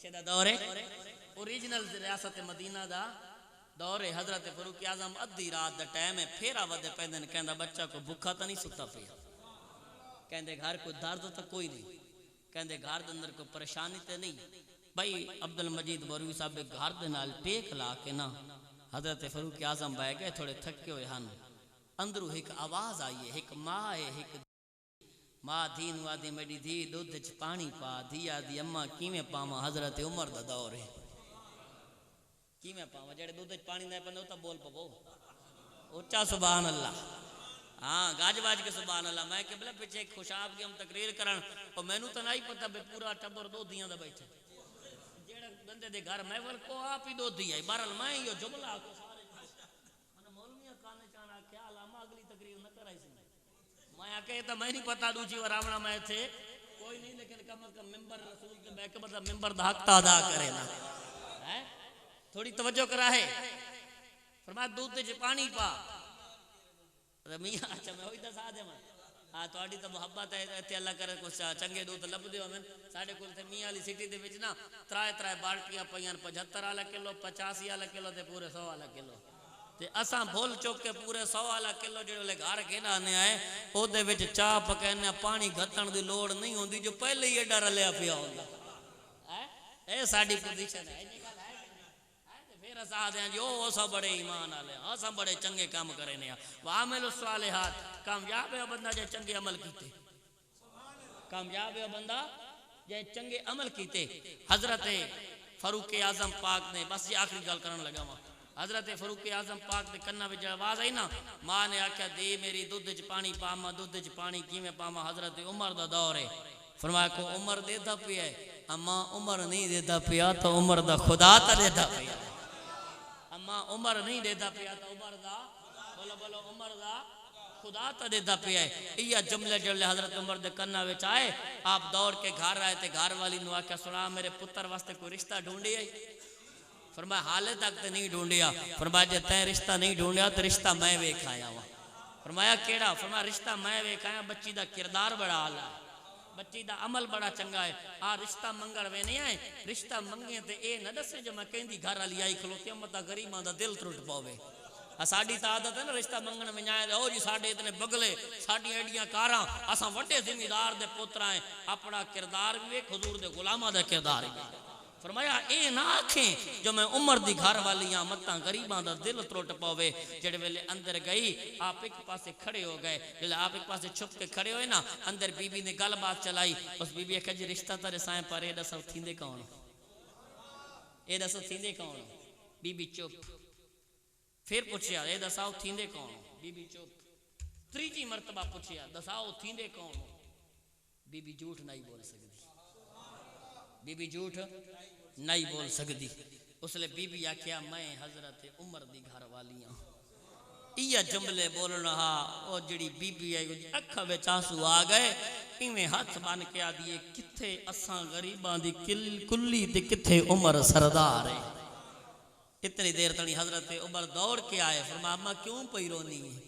کشے دا دور ہے اوریجنل ریاست مدینہ دا دور ہے. حضرت فاروق اعظم ادھی رات دا ٹائم ہے, پھیرا ودے پیندن, کہندا بچہ کو بھکھا تا نہیں ستا پیا, کہندے گھر کو درد تا کوئی نہیں, کہندے گھر دے اندر کوئی پریشانی تے نہیں. بھائی عبد المجید بروی صاحب گھر دے نال ٹیک لا کے نا حضرت فاروق اعظم بہ گئے, تھوڑے تھکے ہوئے ہن. اندروں ایک آواز آئی ہے, ایک ماں ہے, ایک ماں دھی نو آدھی میری دھی دودھ چ پانی پا, دھی آدھی اماں کیویں پاواں, حضرت عمر دا دور ہے کیویں پاواں, جڑے دودھ چ پانی نہ پندے او تا بول پو اونچا سبحان اللہ. ہاں گاج باج کے سبحان اللہ. میں کہ بلا پیچھے خوشاب کی ہم تقریر کرن او مینوں تے نہیں پتہ بے پورا ٹبر دو دیاں دا بیٹھے, جڑا بندے دے گھر محفل کو آپ ہی دو دی ہے. بہرحال میں یہ جملہ کو سارے من مولویاں کانے چانا خیال اما اگلی تقریر نہ کرائی سی, میں کہ تو میں نہیں پتہ دوجی ور آونا میں تھے کوئی نہیں, لیکن کم از کم ممبر رسول کے میں کہ مطلب ممبر دا حق تا ادا کرے نا, تھوڑی توجہ کرا ہے. فرمایا دودھ چ پانی پا, میاں اچھا میں ہوئی دسا دے میں ہاں تہاڈی تو محبت ہے تے اللہ کرے کچھ چنگے دودھ لب دیو. میں ساڈے کول تے میاں علی سٹی دے وچ نا ترائے بالٹیاں پیاں 75 والا کلو 85 والا کلو تے پورے 100 والا کلو, تے اساں بھول چوک کے پورے 100 والا کلو جڑے گھر کے نانے آئے او دے وچ چاہ پکانے پانی گھتن دی لوڑ نہیں ہوندی, جو پہلے ہی ایڈا رلیا پیا ہوندا. اے ساڈی پوزیشن ہے پھر اساں دے جو اساں بڑے ایمان والے, اساں بڑے چنگے کام کرے نے. وعمل الصالحات, کامیاب ہے بندہ جے چنگے عمل کیتے, کامیاب ہے بندہ جے چنگے عمل کیتے. حضرت فاروق اعظم پاک نے, بس یہ آخری گل کرن لگا وا, حضرت فاروق اعظم پاک دے کنا وچ آواز آئی نا, ماں نے آکھیا دی میری دودھ چ پانی پاواں, دودھ چ پانی کیویں پاواں, حضرت عمر دا دور ہے. فرمایا کو عمر دیتا پیا ہے, اما عمر نہیں دیتا پیا تو عمر دا خدا تا دیتا پیا, اما عمر نہیں دیتا پیا تو عمر دا بولو بولو عمر دا خدا تا دیتا پیا ہے. یہ جملے جڑے حضرت عمر دے کنا وچ آئے, آپ دوڑ کے گھر آئے تے گھر والی نو آکھیا سنا میرے پتر واسطے کوئی رشتہ ڈھونڈی ہے. فرمایا حالے تک تے نہیں ڈھونڈیا. فرمایا جے تے رشتہ نہیں ڈھونڈیا تو رشتہ میں ویکھ آیا وا. فرمایا کیڑا؟ فرمایا رشتہ میں ویکھ آیا, بچی دا کردار بڑا اعلی ہے, بچی دا عمل بڑا چنگا ہے. رشتہ منگڑ وے نہیں آئے, رشتہ منگے تے اے نہ دسے جو میں کہندی گھر والی آئی کھلوتی متا غریباں دا دل ٹوٹ پاوے. ساڈی تا عادت ہے نا رشتہ منگن میں آئے او جی ساڈے اتنے بگلے, ساڈی ایڈیاں کاراں, اساں وڈے ذمہ دار دے پتر ہیں, اپنا کردار بھی ویکھ, حضور دے غلاماں دا کردار بھی. فرمایا اے نہ آکھیں جو میں عمر دی گھر والیاں متاں غریباں دا دل ٹوٹ پاوے. جڑے ویلے اندر گئی آپ ایک پاسے کھڑے ہو گئے, جڑے آپ ایک پاسے چھپ کے کھڑے ہوئے نا, اندر بی بی نے گل بات چلائی. اس بی بی کہا جی رشتہ تارے سائیں پر اے دسو تھیندے کون, اے دسو تھیندے کون. بی بی چپ. پھر پوچھیا اے دساؤ تھیندے کون, بی بی چپ. تیجی مرتبہ پوچھیا دساؤ تھیندے کون. بی بی جھوٹ نہیں بول سکتی, بی بی جھوٹ نہیں بول سکتی. اس لئے بی بی آکھیا میں حضرت عمر دی گھر والیاں. یہ جملے بولنا او جڑی بی بی ہے اکھا وچ آنسو آ گئے, ایویں ہاتھ بن کے آ دیے کتھے اساں غریباں دی کلی تے کتھے عمر سردار ہے. اتنی دیر تنی حضرت عمر دوڑ کے آئے. فرمایا اماں کیوں پئی رونی ہے.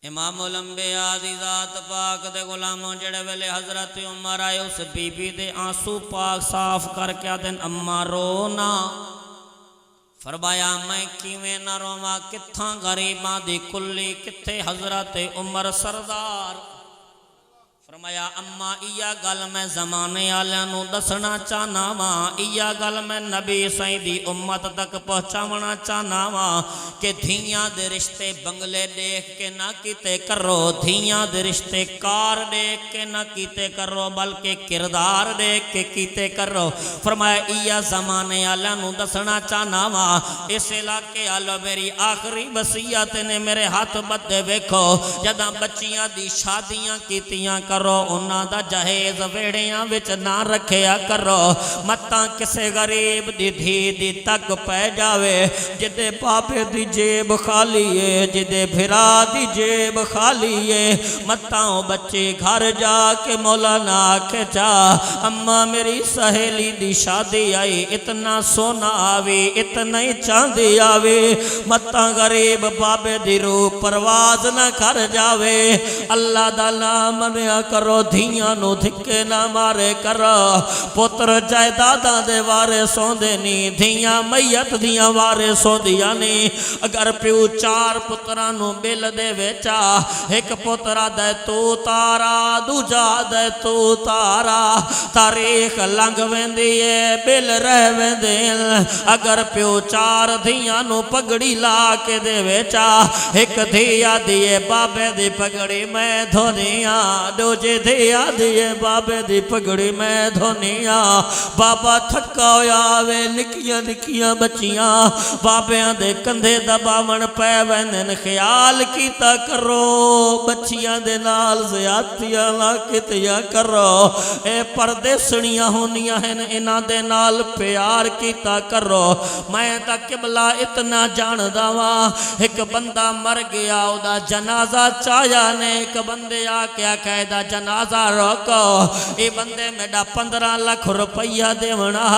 امام الانبیاء دی ذات پاک دے غلاموں جڑے ویلے حضرت عمر آئے اس بی بی دے آنسو پاک صاف کر کے آدن اماں رونا. فرمایا میں کیویں نہ رواں, کتھاں غریباں دی کلی کتھے حضرت عمر سردار. فرمایا اما ایا گل میں زمانے والوں نو دسنا چاہنا وا, ایا گل میں نبی سائیں دی امت تک پہنچاونا چاہنا وا کہ دھیاں دے رشتے بنگلے دیکھ کے نہ کیتے کرو, دھیاں دے رشتے کار دیکھ کے نہ کیتے کرو, بلکہ کردار دیکھ کے کیتے کرو. فرمایا ایا زمانے والوں نو دسنا چاہنا وا, اس علاقے والو میری آخری وصیت نے میرے ہاتھ بدے ویکھو, جداں بچیاں دی شادیاں کیتیاں کرو انہاں دا جہیز ویڑیاں وچ نہ رکھیا کرو. متاں کسے غریب دی دھی دی تک پہ جاوے جدے پاپے دی جیب خالی ہے, جدے بھرا دی جیب خالی ہے. متاں بچے گھر جا کے مولانا آکھے چا اما میری سہیلی دی شادی آئی, اتنا سونا آوی اتنا ہی چاندی آوی. متاں غریب بابے دی روح پرواز نہ کر جاوے. اللہ دا نام نے کرو دھیاں نو دھکے نہ مارے کرو پتر جائیداداں دے وارے سوندے نی دھیاں میت دیاں وارے سوندیاں نی اگر پیو چار پترانو بل دے ویچا ایک پترا دے تو تارا دوجا دے تو تارا تاریخ لنگ ویندیے بل رہ ویندین اگر پیو چار دھیاں نو پگڑی لا کے دے ویچا ایک دھیا دیے بابے دی پگڑی میں دھونیاں دوجے دھیا دیے بابے دی پگڑی میں دھونیاں بابا تھکا ہویا وے نکیاں نکیاں بچیاں بابیاں دے کندھے دباون پے ویندن خیال کیتا کرو بچیاں دے نال زیادتیاں نہ کیتیاں کرو اے پردیسنیاں ہونیاں ہیں انہاں دے نال پیار کیتا کرو میں تا قبلہ اتنا جاندا واں ایک بندہ مر گیا او دا جنازہ چایا نے ایک بندے آ کے آقاعدہ جنازہ روکو اے بندے میڈا 15 لاکھ روپیہ دیونا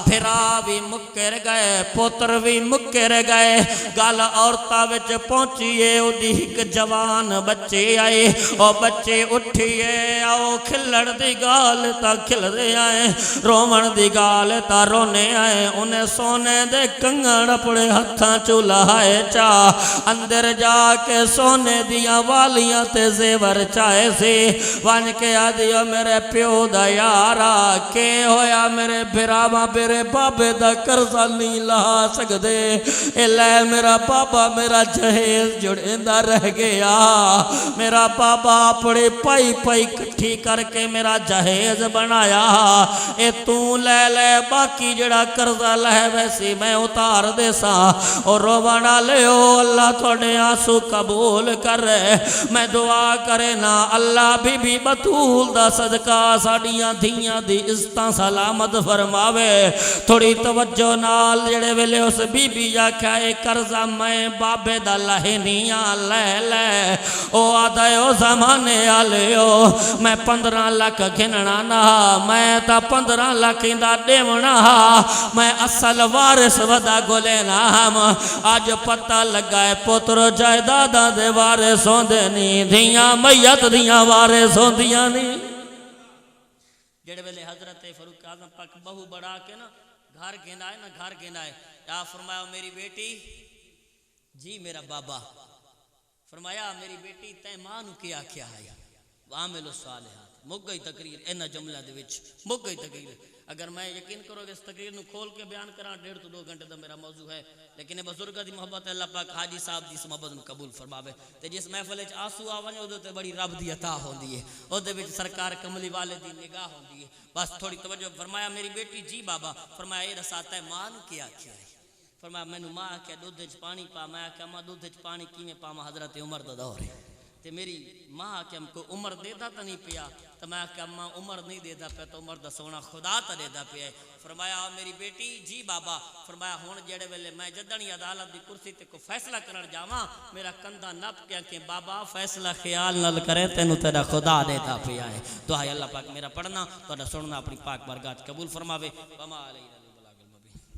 پھرا بھی مکر گئے پوتر بھی مکر گئے گال عورتہ وچ پہنچیے او دی ایک جوان بچے آئے او بچے اٹھیے آؤ کھلڑ دی گال تا کھل دے آئے رومن دی گال تا رونے آئے انہیں سونے دے کنگن اپنے ہتھاں چولہائے چاہ اندر جا کے سونے دیا والیاں تے زیور چاہے سی وان کے آدھیو میرے پیو دا یارا کے ہویا میرے بھراما میرے بابے دا کرزہ نہیں لہا سکدے اے لے میرا بابا میرا جہیز جڑیندہ رہ گیا میرا بابا اپنے پائی پائی کٹھی کر کے میرا جہیز بنایا اے تو لے لے باقی جڑا کرزہ لہ ویسی میں اتار دے سا اور روانہ لے اللہ تھوڑے آنسو قبول کر رہے میں دعا کرے نا اللہ بی بطول دا صدقہ ساڑیاں دھیاں دی عزتاں سلامت فرماوے تھوڑی توجہ نال جڑے ویلے اس بی جا کھائے کرزہ میں بابے دا لہنیاں لے لے او آدھائے او زمانے آلے او میں 15 لاکھ گھننا نا میں تا 15 لاکھ دا دیونا میں اصل وارث ودا گولے نا آج پتہ لگائے پتر جائیداداں دے وارث ہوندے نی دھیاں میت دیاں وارث ہوندیاں نی جڑے ویلے حضرت فاروق اعظم پاک بہو بڑھا کے نا گھر گھنائے یا فرمایا میری بیٹی جی میرا بابا فرمایا میری بیٹی تے ماں نو کیا کیا ہے وعامل الصالحات مک گئی تقریر اینا جملہ دے وچ مک گئی تقریر اگر میں یقین کرو کہ اس تقریر نو کھول کے بیان کراں 1.5 to 2 گھنٹے دا میرا موضوع ہے لیکن بزرگاں دی محبت اللہ پاک حاجی صاحب دی محبت نو قبول فرماوے تے جس محفل وچ آنسو آ ونجے اودے تے بڑی رب دی عطا ہوندی ہے اودے وچ سرکار کملی والے دی نگاہ ہوندی ہے بس تھوڑی توجہ فرمایا میری بیٹی جی بابا فرمایا اے رساتا ہے ماں نو کیا کیا ہے فرمایا مینوں ماں کہ دودھ وچ پانی پا میں کہ ماں دودھ وچ پانی کیویں پاواں حضرت عمر دا دور ہے تے میری ماں کہ ہم کو عمر دیتا تا نہیں پیا تو میں کہ ماں عمر نہیں دیتا پیا تو عمر دا سونا خدا تا دیتا پیا فرمایا میری بیٹی جی بابا فرمایا ہون جڑے ویلے میں جدنی عدالت دی کرسی تے کو فیصلہ کرن جاواں میرا کندھا نپ کے کہ بابا فیصلہ خیال نال کرے تینوں تیرا خدا دیتا پیا ہے دعا اللہ پاک میرا پڑھنا تہاڈا سننا اپنی پاک بارگاہ قبول فرماوے وما علینا